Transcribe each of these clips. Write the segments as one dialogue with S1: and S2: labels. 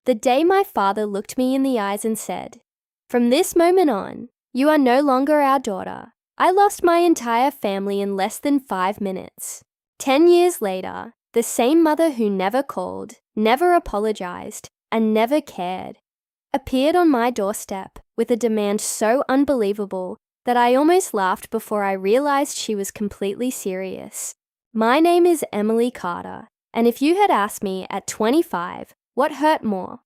S1: The day my father looked me in the eyes and said, "From this moment on, you are no longer our daughter," I lost my entire family in less than 5 minutes. 10 years later, the same mother who never called, never apologized, and never cared, appeared on my doorstep with a demand so unbelievable that I almost laughed before I realized she was completely serious. My name is Emily Carter, and if you had asked me at 25 what hurt more,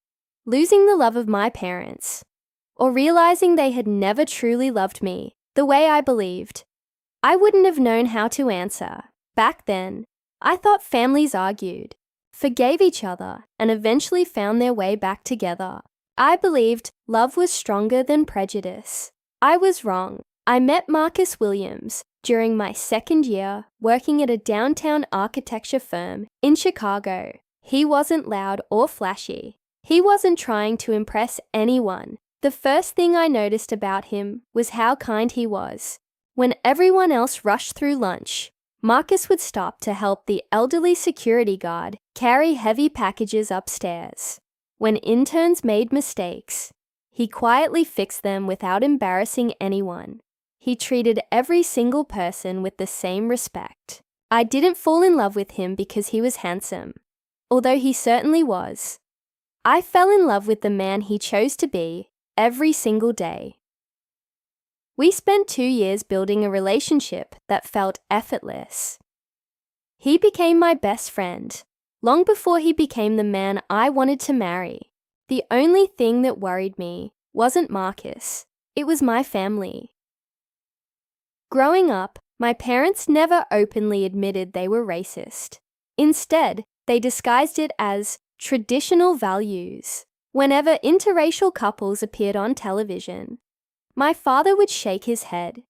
S1: losing the love of my parents, or realizing they had never truly loved me the way I believed, I wouldn't have known how to answer. Back then, I thought families argued, forgave each other, and eventually found their way back together. I believed love was stronger than prejudice. I was wrong. I met Marcus Williams during my second year working at a downtown architecture firm in Chicago. He wasn't loud or flashy. He wasn't trying to impress anyone. The first thing I noticed about him was how kind he was. When everyone else rushed through lunch, Marcus would stop to help the elderly security guard carry heavy packages upstairs. When interns made mistakes, he quietly fixed them without embarrassing anyone. He treated every single person with the same respect. I didn't fall in love with him because he was handsome, although he certainly was. I fell in love with the man he chose to be every single day. We spent 2 years building a relationship that felt effortless. He became my best friend, long before he became the man I wanted to marry. The only thing that worried me wasn't Marcus, it was my family. Growing up, my parents never openly admitted they were racist. Instead, they disguised it as traditional values. Whenever interracial couples appeared on television, my father would shake his head.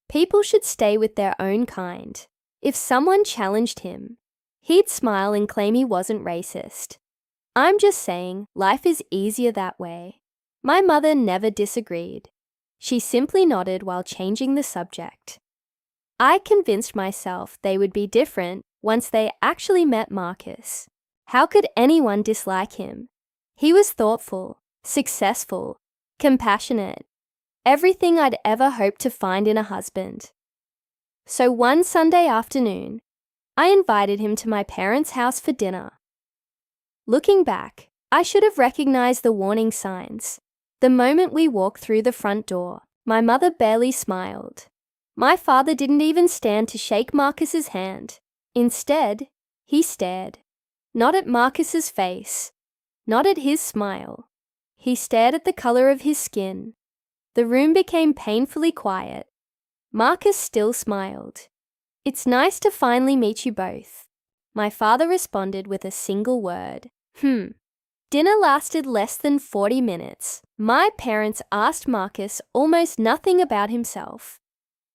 S1: People should stay with their own kind. If someone challenged him, he'd smile and claim he wasn't racist. I'm just saying, life is easier that way. My mother never disagreed. She simply nodded while changing the subject. I convinced myself they would be different once they actually met Marcus. How could anyone dislike him? He was thoughtful, successful, compassionate, everything I'd ever hoped to find in a husband. So one Sunday afternoon, I invited him to my parents' house for dinner. Looking back, I should have recognized the warning signs. The moment we walked through the front door, my mother barely smiled. My father didn't even stand to shake Marcus's hand. Instead, he stared. Not at Marcus's face, not at his smile. He stared at the color of his skin. The room became painfully quiet. Marcus still smiled. "It's nice to finally meet you both." My father responded with a single word. Dinner lasted less than 40 minutes. My parents asked Marcus almost nothing about himself.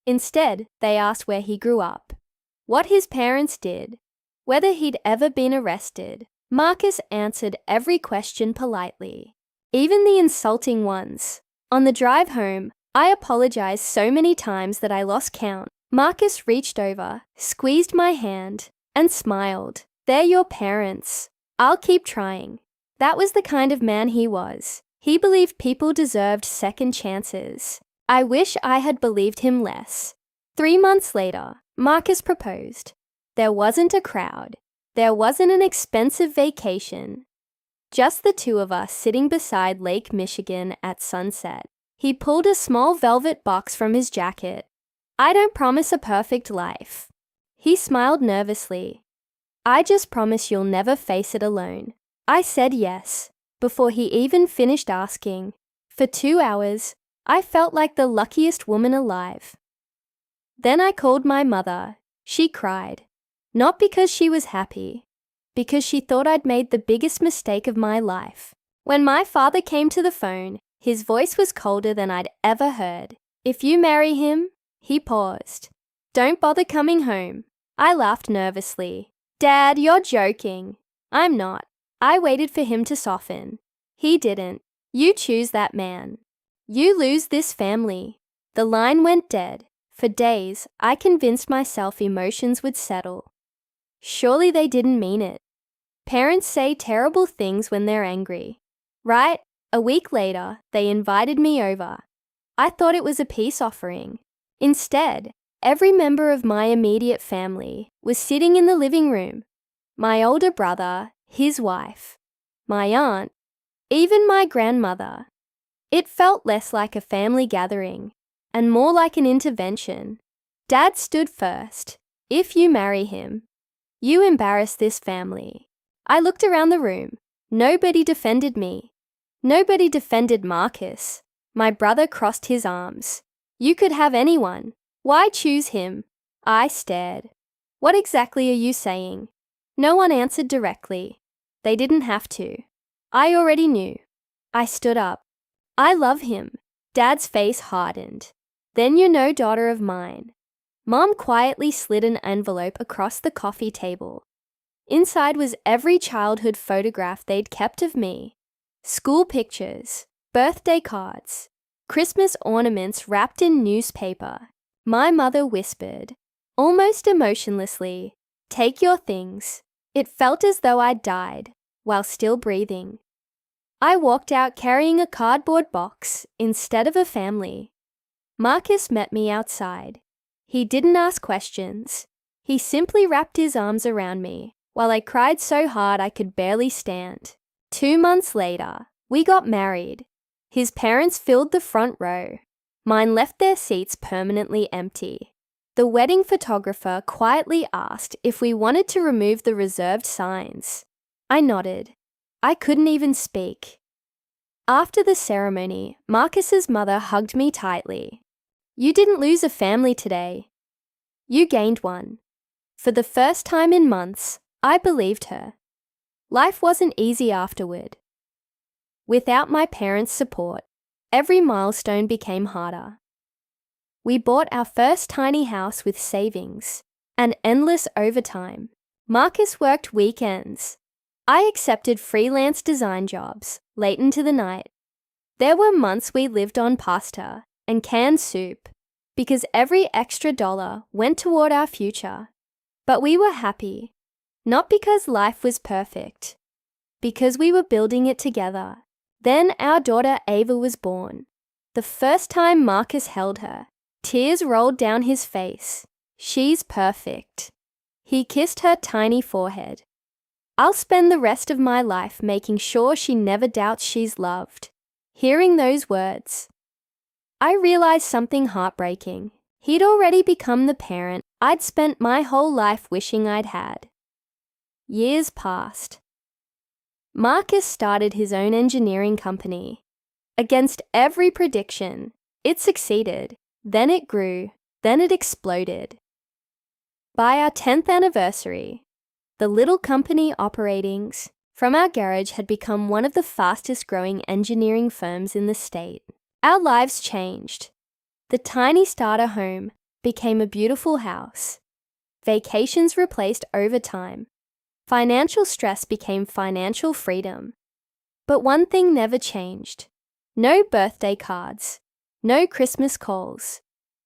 S1: Instead, they asked where he grew up, what his parents did, whether he'd ever been arrested. Marcus answered every question politely, even the insulting ones. On the drive home, I apologized so many times that I lost count. Marcus reached over, squeezed my hand, and smiled. "They're your parents. I'll keep trying." That was the kind of man he was. He believed people deserved second chances. I wish I had believed him less. 3 months later, Marcus proposed. There wasn't a crowd. There wasn't an expensive vacation. Just the two of us sitting beside Lake Michigan at sunset. He pulled a small velvet box from his jacket. "I don't promise a perfect life." He smiled nervously. "I just promise you'll never face it alone." I said yes, before he even finished asking. For 2 hours, I felt like the luckiest woman alive. Then I called my mother. She cried. Not because she was happy, because she thought I'd made the biggest mistake of my life. When my father came to the phone, his voice was colder than I'd ever heard. "If you marry him," he paused, "don't bother coming home." I laughed nervously. "Dad, you're joking." "I'm not." I waited for him to soften. He didn't. "You choose that man. You lose this family." The line went dead. For days, I convinced myself emotions would settle. Surely they didn't mean it. Parents say terrible things when they're angry. Right, a week later, they invited me over. I thought it was a peace offering. Instead, every member of my immediate family was sitting in the living room. My older brother, his wife, my aunt, even my grandmother. It felt less like a family gathering and more like an intervention. Dad stood first. If you marry him, you embarrass this family. I looked around the room. Nobody defended me. Nobody defended Marcus. My brother crossed his arms. You could have anyone. Why choose him? I stared. What exactly are you saying? No one answered directly. They didn't have to. I already knew. I stood up. I love him. Dad's face hardened. Then you're no daughter of mine. Mom quietly slid an envelope across the coffee table. Inside was every childhood photograph they'd kept of me. School pictures, birthday cards, Christmas ornaments wrapped in newspaper. My mother whispered, almost emotionlessly, "Take your things." It felt as though I'd died, while still breathing. I walked out carrying a cardboard box instead of a family. Marcus met me outside. He didn't ask questions. He simply wrapped his arms around me, while I cried so hard I could barely stand. 2 months later, we got married. His parents filled the front row. Mine left their seats permanently empty. The wedding photographer quietly asked if we wanted to remove the reserved signs. I nodded. I couldn't even speak. After the ceremony, Marcus's mother hugged me tightly. You didn't lose a family today. You gained one. For the first time in months, I believed her. Life wasn't easy afterward. Without my parents' support, every milestone became harder. We bought our first tiny house with savings and endless overtime. Marcus worked weekends. I accepted freelance design jobs late into the night. There were months we lived on pasta and canned soup because every extra dollar went toward our future. But we were happy, not because life was perfect, because we were building it together. Then our daughter Ava was born. The first time Marcus held her, tears rolled down his face. She's perfect. He kissed her tiny forehead. I'll spend the rest of my life making sure she never doubts she's loved. Hearing those words, I realized something heartbreaking. He'd already become the parent I'd spent my whole life wishing I'd had. Years passed. Marcus started his own engineering company. Against every prediction, it succeeded. Then it grew. Then it exploded. By our 10th anniversary, the little company operating from our garage had become one of the fastest growing engineering firms in the state. Our lives changed. The tiny starter home became a beautiful house. Vacations replaced overtime. Financial stress became financial freedom. But one thing never changed. No birthday cards. No Christmas calls.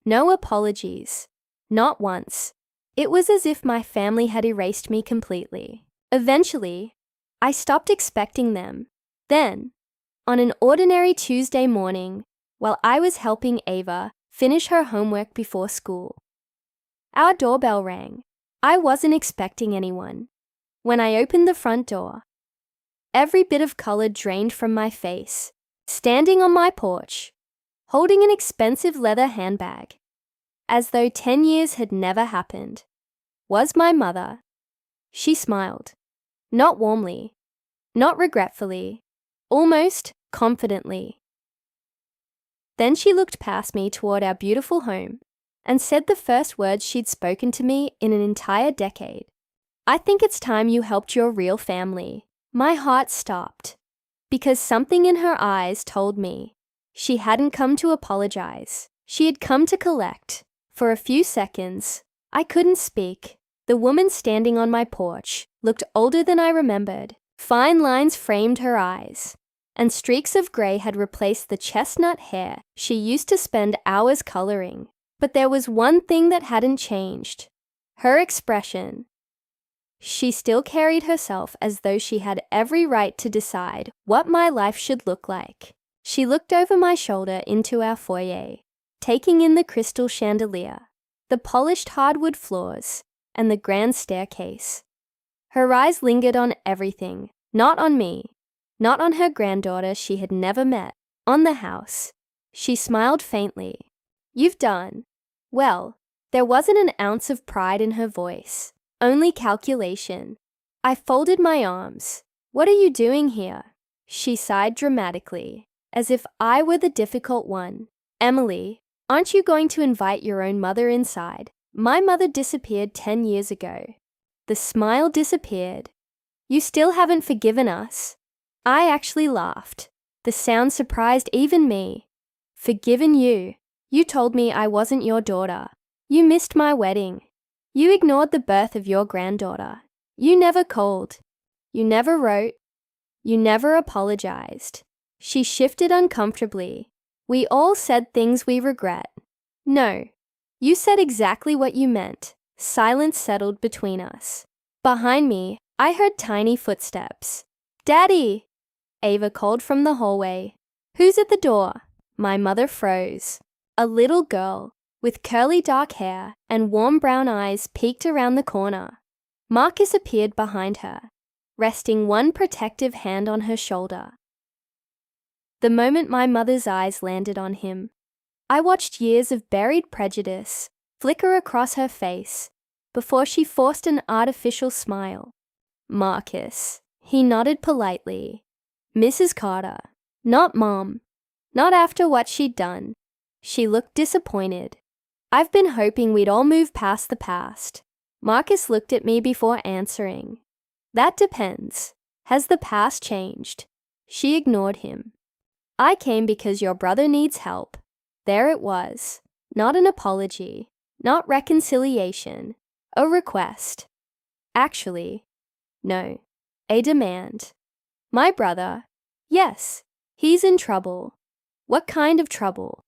S1: No apologies. Not once. It was as if my family had erased me completely. Eventually, I stopped expecting them. Then, on an ordinary Tuesday morning, while I was helping Ava finish her homework before school, our doorbell rang. I wasn't expecting anyone. When I opened the front door, every bit of color drained from my face. Standing on my porch, holding an expensive leather handbag, as though 10 years had never happened, was my mother. She smiled. Not warmly, not regretfully, almost confidently. Then she looked past me toward our beautiful home and said the first words she'd spoken to me in an entire decade. I think it's time you helped your real family. My heart stopped because something in her eyes told me she hadn't come to apologize. She had come to collect. For a few seconds, I couldn't speak. The woman standing on my porch looked older than I remembered. Fine lines framed her eyes, and streaks of gray had replaced the chestnut hair she used to spend hours coloring. But there was one thing that hadn't changed. Her expression. She still carried herself as though she had every right to decide what my life should look like. She looked over my shoulder into our foyer, taking in the crystal chandelier, the polished hardwood floors, and the grand staircase. Her eyes lingered on everything, not on me, not on her granddaughter she had never met, on the house. She smiled faintly. "You've done well." There wasn't an ounce of pride in her voice, only calculation. I folded my arms. "What are you doing here?" She sighed dramatically, as if I were the difficult one. "Emily, aren't you going to invite your own mother inside? My mother disappeared 10 years ago." The smile disappeared. "You still haven't forgiven us." I actually laughed. The sound surprised even me. "Forgiven you? You told me I wasn't your daughter. You missed my wedding. You ignored the birth of your granddaughter. You never called. You never wrote. You never apologized." She shifted uncomfortably. "We all said things we regret." "No. You said exactly what you meant." Silence settled between us. Behind me, I heard tiny footsteps. "Daddy!" Ava called from the hallway. "Who's at the door?" My mother froze. A little girl, with curly dark hair and warm brown eyes, peeked around the corner. Marcus appeared behind her, resting one protective hand on her shoulder. The moment my mother's eyes landed on him, I watched years of buried prejudice flicker across her face before she forced an artificial smile. "Marcus." He nodded politely. "Mrs. Carter." "Not Mom. Not after what she'd done." She looked disappointed. "I've been hoping we'd all move past the past." Marcus looked at me before answering. "That depends. Has the past changed?" She ignored him. "I came because your brother needs help." There it was. Not an apology. Not reconciliation. A request. Actually, no. A demand. "My brother." "Yes. He's in trouble." "What kind of trouble?"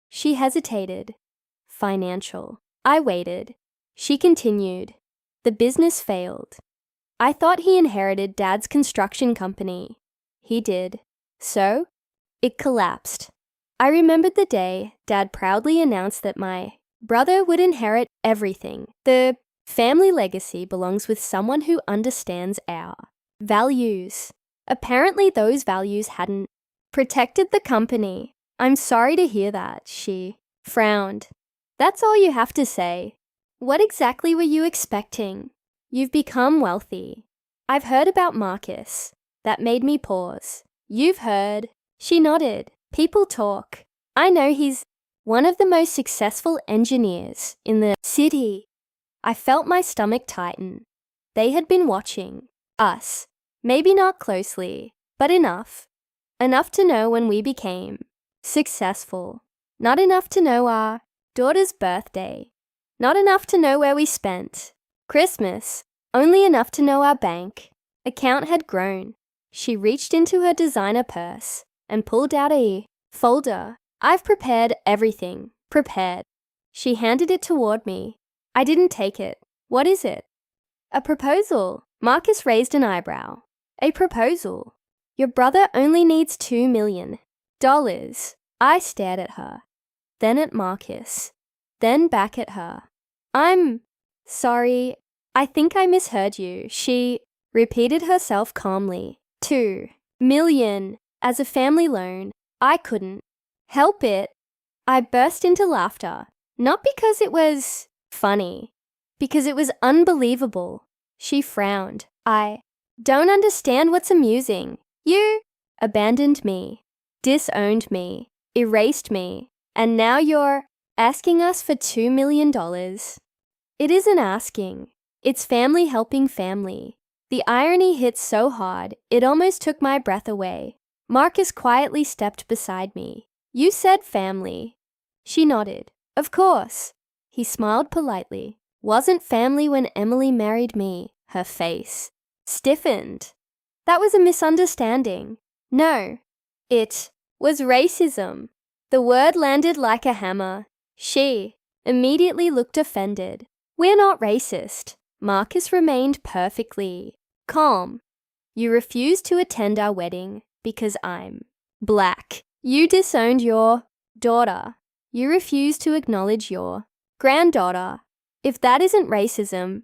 S1: She hesitated. "Financial." I waited. She continued. "The business failed. I thought he inherited Dad's construction company." "He did." "So?" "It collapsed." I remembered the day Dad proudly announced that my brother would inherit everything. The family legacy belongs with someone who understands our values. Apparently those values hadn't protected the company. "I'm sorry to hear that," she frowned. "That's all you have to say. What exactly were you expecting? You've become wealthy." "I've heard about Marcus." That made me pause. "You've heard?" She nodded. "People talk. I know he's one of the most successful engineers in the city." I felt my stomach tighten. They had been watching us. Maybe not closely, but enough. Enough to know when we became successful. Not enough to know our daughter's birthday. Not enough to know where we spent Christmas. Only enough to know our bank account had grown. She reached into her designer purse and pulled out a folder. "I've prepared everything." Prepared. She handed it toward me. I didn't take it. "What is it?" "A proposal." Marcus raised an eyebrow. "A proposal? Your brother only needs $2 million. I stared at her, then at Marcus, then back at her. "I'm sorry. I think I misheard you." She repeated herself calmly. $2 million as a family loan. I couldn't help it. I burst into laughter, not because it was funny, because it was unbelievable. She frowned. "I don't understand what's amusing. You abandoned me, disowned me, erased me, and now you're asking us for $2 million. It isn't asking. It's family helping family." The irony hit so hard, it almost took my breath away. Marcus quietly stepped beside me. "You said family." She nodded. "Of course." He smiled politely. "Wasn't family when Emily married me." Her face stiffened. "That was a misunderstanding." "No. It was racism." The word landed like a hammer. She immediately looked offended. "We're not racist." Marcus remained perfectly calm. You refused to attend our wedding because I'm black. You disowned your daughter. You refused to acknowledge your granddaughter. If that isn't racism,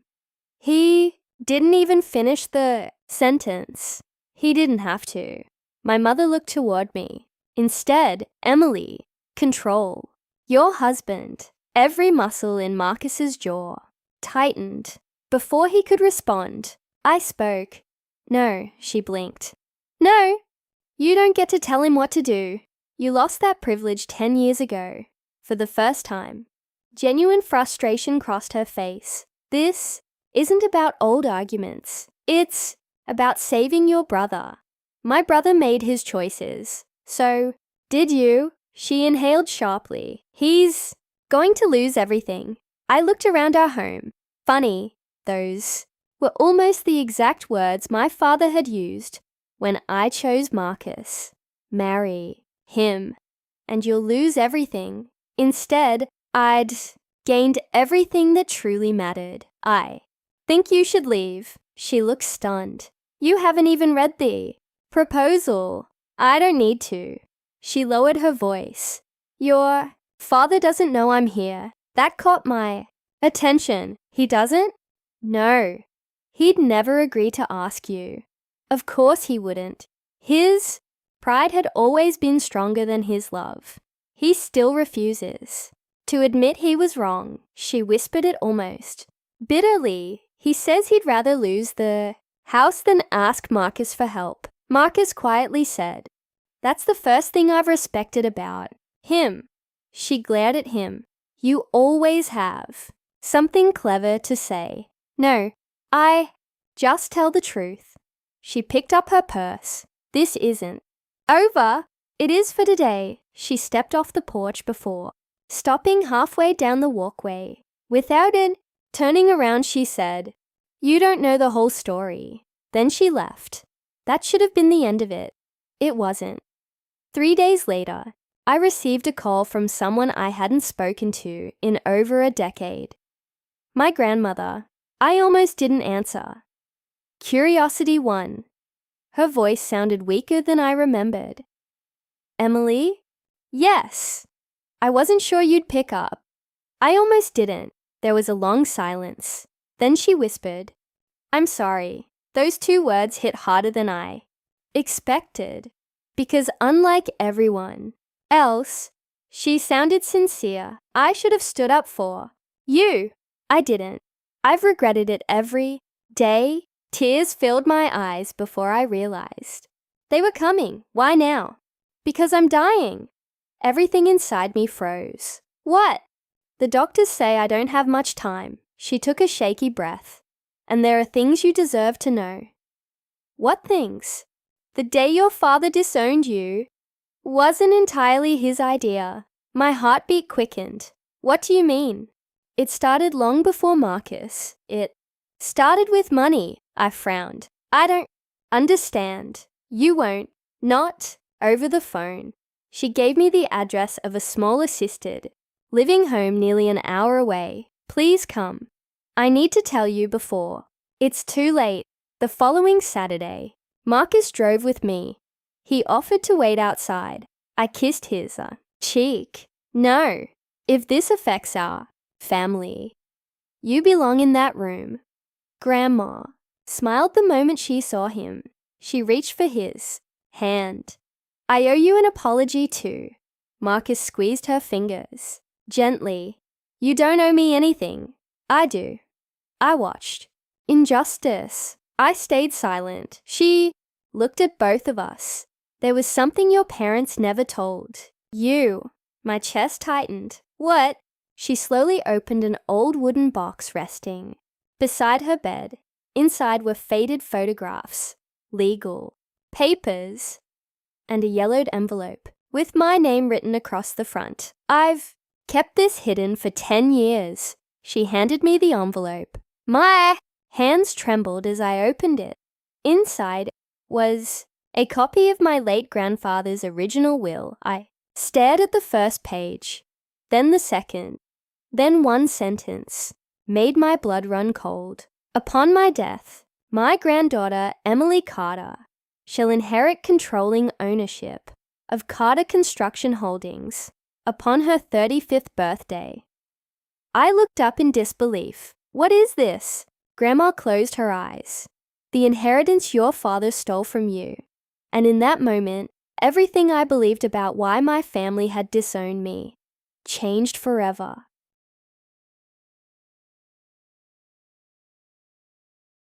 S1: he didn't even finish the sentence. He didn't have to. My mother looked toward me. Instead, Emily, control. Your husband. Every muscle in Marcus's jaw tightened. Before he could respond, I spoke. No, she blinked. No, you don't get to tell him what to do. You lost that privilege 10 years ago. For the first time. Genuine frustration crossed her face. This isn't about old arguments. It's about saving your brother. My brother made his choices. So, did you? She inhaled sharply. He's going to lose everything. I looked around our home. Funny, those were almost the exact words my father had used when I chose Marcus. Marry him, and you'll lose everything. Instead, I'd gained everything that truly mattered. I think you should leave. She looked stunned. You haven't even read the proposal. I don't need to. She lowered her voice. Your father doesn't know I'm here. That caught my attention. He doesn't? No. He'd never agree to ask you. Of course he wouldn't. His pride had always been stronger than his love. He still refuses to admit he was wrong. She whispered it almost bitterly. He says he'd rather lose the house than ask Marcus for help. Marcus quietly said, "That's the first thing I've respected about him." She glared at him. "You always have something clever to say." "No, I just tell the truth." She picked up her purse. "This isn't over. It is for today." She stepped off the porch before stopping halfway down the walkway. Without it turning around, she said, "You don't know the whole story." Then she left. That should have been the end of it. It wasn't. 3 days later, I received a call from someone I hadn't spoken to in over a decade. My grandmother. I almost didn't answer. Curiosity won. Her voice sounded weaker than I remembered. "Emily?" "Yes." "I wasn't sure you'd pick up." I almost didn't. There was a long silence. Then she whispered, "I'm sorry." Those 2 words hit harder than I expected. Because unlike everyone else, she sounded sincere. I should have stood up for you. I didn't. I've regretted it every day. Tears filled my eyes before I realized they were coming. Why now? Because I'm dying. Everything inside me froze. What? The doctors say I don't have much time. She took a shaky breath. And there are things you deserve to know. What things? The day your father disowned you wasn't entirely his idea. My heartbeat quickened. What do you mean? It started long before Marcus. It started with money. I frowned. I don't understand. You won't. Not over the phone. She gave me the address of a small assisted living home nearly an hour away. Please come. I need to tell you before it's too late. The following Saturday, Marcus drove with me. He offered to wait outside. I kissed his cheek. No. If this affects our family, you belong in that room. Grandma smiled the moment she saw him. She reached for his hand. I owe you an apology too. Marcus squeezed her fingers. Gently. You don't owe me anything. I do. I watched. Injustice. I stayed silent. She looked at both of us. There was something your parents never told you. My chest tightened. What? She slowly opened an old wooden box resting beside her bed. Inside were faded photographs, legal papers, and a yellowed envelope with my name written across the front. I've kept this hidden for 10 years. She handed me the envelope. My hands trembled as I opened it. Inside was a copy of my late grandfather's original will. I stared at the first page, then the second, then one sentence made my blood run cold. Upon my death, my granddaughter, Emily Carter, shall inherit controlling ownership of Carter Construction Holdings upon her 35th birthday. I looked up in disbelief. What is this? Grandma closed her eyes. The inheritance your father stole from you. And in that moment, everything I believed about why my family had disowned me changed forever.